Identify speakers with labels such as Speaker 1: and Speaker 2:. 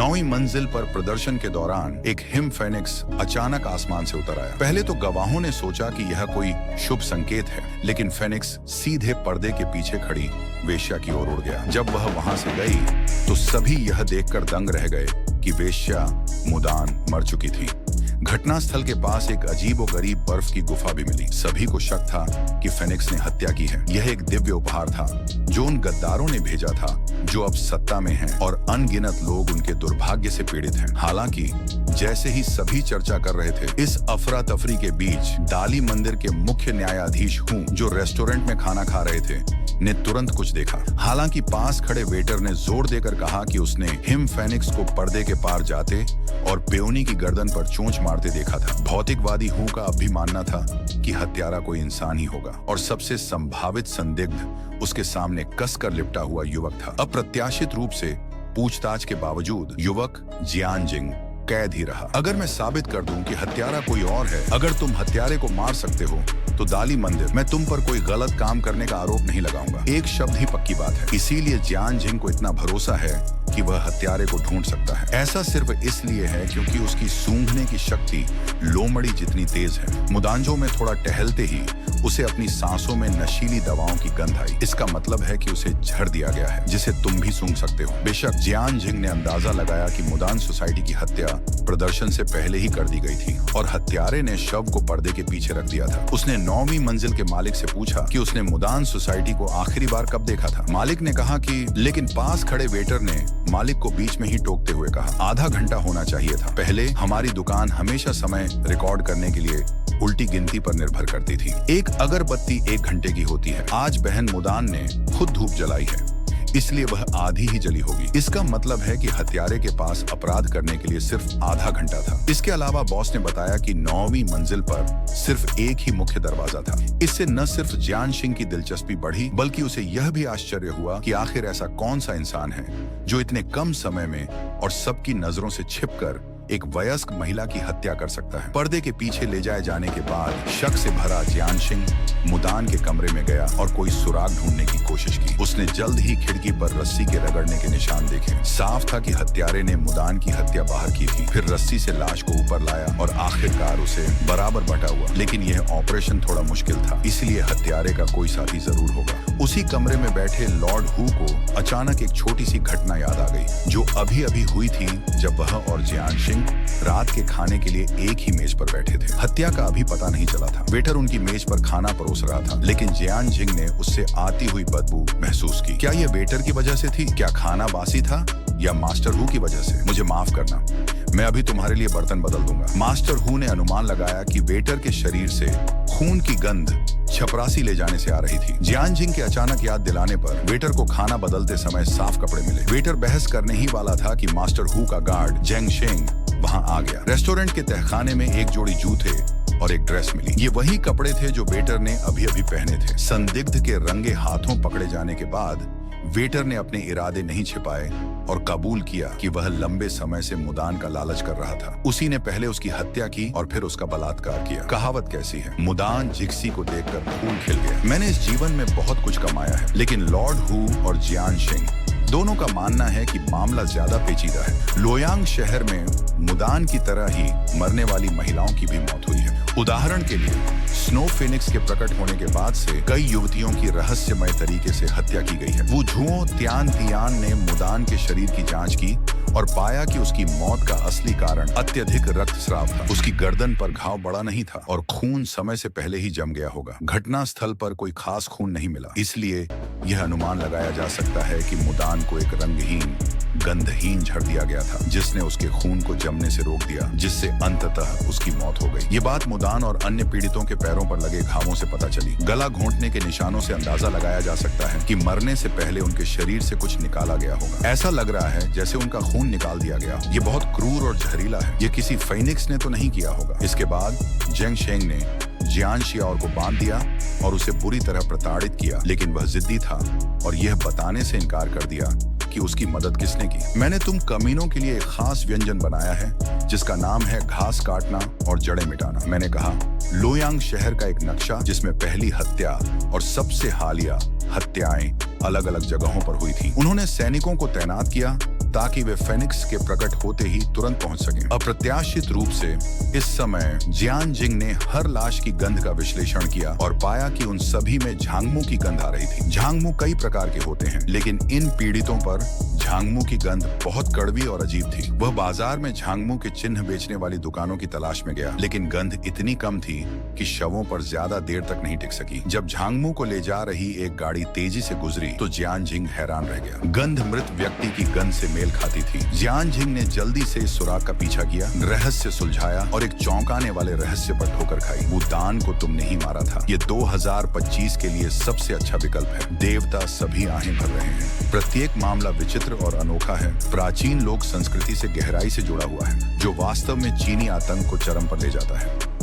Speaker 1: 9वीं मंजिल पर प्रदर्शन के दौरान एक हिम फेनिक्स अचानक आसमान से उतर आया। पहले तो गवाहों ने सोचा कि यह कोई शुभ संकेत है, लेकिन फेनिक्स सीधे पर्दे के पीछे खड़ी वेश्या की ओर उड़ गया। जब वह वहां से गई तो सभी यह देखकर दंग रह गए कि वेश्या मुदान मर चुकी थी। घटनास्थल के पास एक अजीबोगरीब बर्फ की गुफा भी मिली। सभी को शक था कि फेनिक्स ने हत्या की है। यह एक दिव्य उपहार था जो उन गद्दारों ने भेजा था जो अब सत्ता में हैं और अनगिनत लोग उनके दुर्भाग्य से पीड़ित हैं। हालांकि जैसे ही सभी चर्चा कर रहे थे, इस अफरा तफरी के बीच डाली मंदिर के मुख्य न्यायाधीश हूँ जो रेस्टोरेंट में खाना खा रहे थे ने तुरंत कुछ देखा। हालांकि पास खड़े वेटर ने जोर देकर कहा कि उसने हिम फेनिक्स को पर्दे के पार जाते और पेयोनी की गर्दन पर चोंच मारते देखा था। भौतिकवादी हूँ का अब भी मानना था कि हत्यारा कोई इंसान ही होगा और सबसे संभावित संदिग्ध उसके सामने कसकर लिपटा हुआ युवक था। अप्रत्याशित रूप से पूछताछ के बावजूद युवक जियानजिंग कैद ही रहा। अगर मैं साबित कर दूं कि हत्यारा कोई और है, अगर तुम हत्यारे को मार सकते हो तो दाली मंदिर, मैं तुम पर कोई गलत काम करने का आरोप नहीं लगाऊंगा। एक शब्द ही पक्की बात है। इसीलिए जियानजिंग को इतना भरोसा है कि वह हत्यारे को ढूंढ सकता है। ऐसा सिर्फ इसलिए है क्योंकि उसकी सूंघने की शक्ति लोमड़ी जितनी तेज है। मुदांजो में थोड़ा टहलते ही उसे अपनी सांसों में नशीली दवाओं की गंध आई। इसका मतलब है कि उसे झड़ दिया गया है, जिसे तुम भी सूंघ सकते हो। बेशक जियानजिंग ने अंदाजा लगाया कि मुदान सोसाइटी की हत्या प्रदर्शन से पहले ही कर दी गई थी और हत्यारे ने शव को पर्दे के पीछे रख दिया था। उसने 9वीं मंजिल के मालिक से पूछा कि उसने मुदान सोसाइटी को आखिरी बार कब देखा था। मालिक ने कहा कि, लेकिन पास खड़े वेटर ने मालिक को बीच में ही टोकते हुए कहा, आधा घंटा होना चाहिए था। पहले हमारी दुकान हमेशा समय रिकॉर्ड करने के लिए उल्टी गिनती पर निर्भर करती थी। एक अगरबत्ती 1 घंटे की होती है। आज बहन मुदान ने खुद धूप जलाई है, इसलिए वह आधी ही जली होगी। इसका मतलब है कि हत्यारे के पास अपराध करने के लिए सिर्फ आधा घंटा था। इसके अलावा बॉस ने बताया कि 9वीं मंजिल पर सिर्फ एक ही मुख्य दरवाजा था। इससे न सिर्फ जियानजिंग की दिलचस्पी बढ़ी, बल्कि उसे यह भी आश्चर्य हुआ कि आखिर ऐसा कौन सा इंसान है जो इतने कम समय में और सबकी नजरों से छिपकर एक वयस्क महिला की हत्या कर सकता है। पर्दे के पीछे ले जाए जाने के बाद शक से भरा जियानजिंग मुदान के कमरे में गया और कोई सुराग ढूंढने की कोशिश की। उसने जल्द ही खिड़की पर रस्सी के रगड़ने के निशान देखे। साफ था कि हत्यारे ने मुदान की हत्या बाहर की थी, फिर रस्सी से लाश को ऊपर लाया और आखिरकार उसे बराबर बटा हुआ। लेकिन यह ऑपरेशन थोड़ा मुश्किल था, इसलिए हत्यारे का कोई साथी जरूर होगा। उसी कमरे में बैठे लॉर्ड हू को अचानक एक छोटी सी घटना याद आ गई, जो अभी अभी हुई थी जब वह और जियानजिंग रात के खाने के लिए एक ही मेज पर बैठे थे। हत्या का अभी पता नहीं चला था। वेटर उनकी मेज पर खाना परोस रहा था, लेकिन जियानजिंग ने उससे आती हुई बदबू महसूस की। क्या यह वेटर की वजह से थी? क्या खाना बासी था या मास्टर हू की वजह से? मुझे माफ करना, मैं अभी तुम्हारे लिए बर्तन बदल दूंगा। मास्टर हू ने अनुमान लगाया कि वेटर के शरीर से खून की गंध छपरासी ले जाने से आ रही थी। जियानजिंग के अचानक याद दिलाने पर वेटर को खाना बदलते समय साफ कपड़े मिले। वेटर बहस करने ही वाला था कि मास्टर हू का गार्ड जेंग शेंग वहां आ गया। रेस्टोरेंट के तहखाने में एक जोड़ी जूते और एक ड्रेस मिली। ये वही कपड़े थे जो वेटर ने अभी अभी पहने थे। संदिग्ध के रंगे हाथों पकड़े जाने के बाद वेटर ने अपने इरादे नहीं छिपाए और कबूल किया कि वह लंबे समय से मुदान का लालच कर रहा था। उसी ने पहले उसकी हत्या की और फिर उसका बलात्कार किया। कहावत कैसी है, मुदान जिक्सी को देखकर खून खिल गया। मैंने इस जीवन में बहुत कुछ कमाया है, लेकिन लॉर्ड हू और जियानजिंग दोनों का मानना है कि मामला ज्यादा पेचीदा है। लोयांग शहर में मुदान की तरह ही मरने वाली महिलाओं की भी मौत हुई है। उदाहरण के लिए स्नो फिनिक्स के प्रकट होने के बाद से कई युवतियों की रहस्यमय तरीके से हत्या की गई है। वू झुओ त्यान तियान ने मुदान के शरीर की जांच की और पाया कि उसकी मौत का असली कारण अत्यधिक रक्तस्राव था। उसकी गर्दन पर घाव बड़ा नहीं था और खून समय से पहले ही जम गया होगा। घटना स्थल पर कोई खास खून नहीं मिला, इसलिए यह अनुमान लगाया जा सकता है कि मुदान को एक रंगहीन गंधहीन झड़ दिया गया था, जिसने उसके खून को जमने से रोक दिया, जिससे अंततः उसकी मौत हो गई। ये बात मुदान और अन्य पीड़ितों के पैरों पर लगे घावों से पता चली। गला घोंटने के निशानों से अंदाजा लगाया जा सकता है कि मरने से पहले उनके शरीर से कुछ निकाला गया होगा। ऐसा लग रहा है जैसे उनका खून निकाल दिया गया हो। ये बहुत क्रूर और जहरीला है। ये किसी फेनिक्स ने तो नहीं किया होगा। इसके बाद जेंग शेंग ने जियानशियाओ को बांध दिया और उसे बुरी तरह प्रताड़ित किया, लेकिन वह जिद्दी था और यह बताने से इनकार कर दिया कि उसकी मदद किसने की। मैंने तुम कमीनों के लिए एक खास व्यंजन बनाया है जिसका नाम है घास काटना और जड़ें मिटाना। मैंने कहा, लोयांग शहर का एक नक्शा जिसमें पहली हत्या और सबसे हालिया हत्याएं अलग अलग जगहों पर हुई थी। उन्होंने सैनिकों को तैनात किया ताकि वे फेनिक्स के प्रकट होते ही तुरंत पहुंच सकें। अप्रत्याशित रूप से इस समय जियानजिंग ने हर लाश की गंध का विश्लेषण किया और पाया कि उन सभी में झांगमू की गंध आ रही थी। झांगमू कई प्रकार के होते हैं, लेकिन इन पीड़ितों पर झांगमू की गंध बहुत कड़वी और अजीब थी। वह बाजार में झांगमू के चिन्ह बेचने वाली दुकानों की तलाश में गया, लेकिन गंध इतनी कम थी कि शवों पर ज्यादा देर तक नहीं टिक सकी। जब झांगमू को ले जा रही एक गाड़ी तेजी से गुजरी तो जियानजिंग हैरान रह गया। गंध मृत व्यक्ति की गंध से मेल खाती थी। जियानजिंग ने जल्दी से इस सुराग का पीछा किया, रहस्य सुलझाया और एक चौंकाने वाले रहस्य पर ठोकर खाई। वुदान को तुमने ही मारा था। ये 2025 के लिए सबसे अच्छा विकल्प है। देवता सभी आहें भर रहे हैं। प्रत्येक मामला विचित्र और अनोखा है, प्राचीन लोक संस्कृति से गहराई से जुड़ा हुआ है, जो वास्तव में चीनी आतंक को चरम पर ले जाता है।